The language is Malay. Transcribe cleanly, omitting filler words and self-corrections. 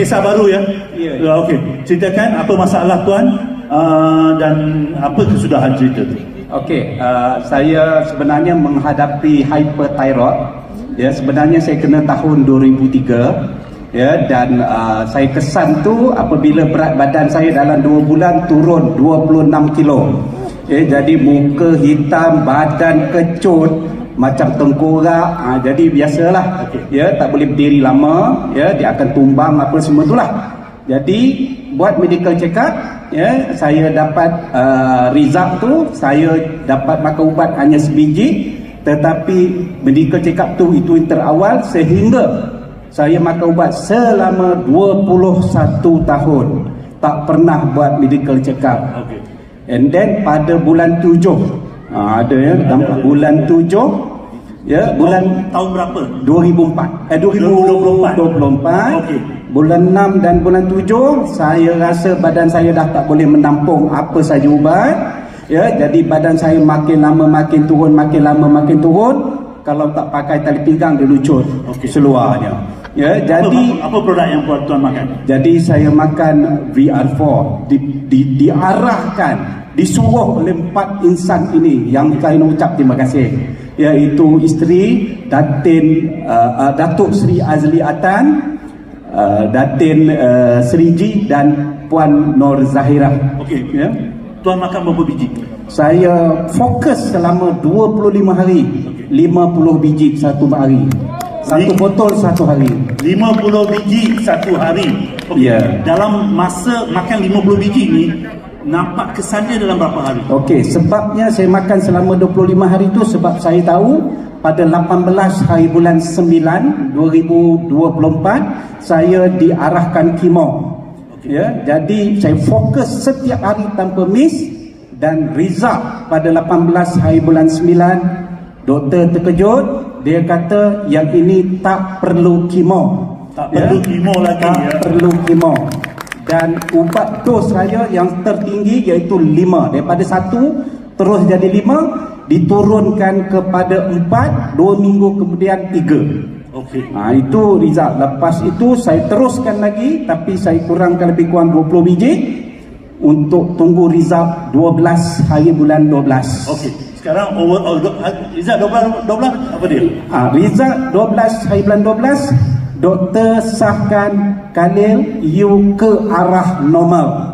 kisah baru ya? Ya. Okey, ceritakan apa masalah tuan dan apa kesudahan cerita tu. Okey, saya sebenarnya menghadapi hyperthyroid. Ya, sebenarnya saya kena tahun 2003. Ya, dan saya kesan tu apabila berat badan saya dalam 2 bulan turun 26 kilo. Jadi muka hitam, badan kecut, macam tengkorak. Jadi biasalah. Ya, tak boleh berdiri lama. Ya, dia akan tumbang apa semua itulah. Jadi buat medical check up, ya, saya dapat result tu, saya dapat makan ubat hanya sebiji, tetapi medical check up tu itu terawal sehingga saya makan ubat selama 21 tahun tak pernah buat medical check up. Okey. And then pada bulan 7, ada ya, nampak bulan 7, ya, bulan tahun berapa? 2024. Okey. Bulan 6 dan bulan 7 saya rasa badan saya dah tak boleh menampung apa saja ubat. Ya, jadi badan saya makin lama makin turun, makin lama makin turun. Kalau tak pakai tali pinggang dia lucut seluarnya. Ya, jadi apa produk yang buat tuan makan? jadi saya makan VR4, diarahkan, disuruh oleh 4 insan ini yang saya nak ucap terima kasih, iaitu isteri Datuk Seri Azli Atan, Datin Seri Ji dan Puan Nur Zahirah. Okey. Ya. Tuan makan berapa biji? Saya fokus selama 25 hari, 50 biji satu hari. Satu botol satu hari. 50 biji satu hari. Okey. Ya. Dalam masa makan 50 biji ni, nampak kesannya dalam berapa hari? Okey, sebabnya saya makan selama 25 hari tu sebab saya tahu pada 18 hari bulan 9 2024 saya diarahkan kemo. Ya, jadi saya fokus setiap hari tanpa miss, dan result pada 18 hari bulan 9 doktor terkejut, dia kata yang ini tak perlu kemo. Tak perlu kemo lagi, tak perlu kemo. Dan ubat dos saya yang tertinggi iaitu 5, daripada 1 terus jadi 5, diturunkan kepada 4, 2 minggu kemudian 3. Okey. Itu result. Lepas itu saya teruskan lagi, tapi saya kurangkan lebih kurang 20 biji untuk tunggu result 12 hari bulan 12. Okey. Sekarang result 12 apa dia? Result 12 hari bulan 12, doktor sahkan Khalil you ke arah normal.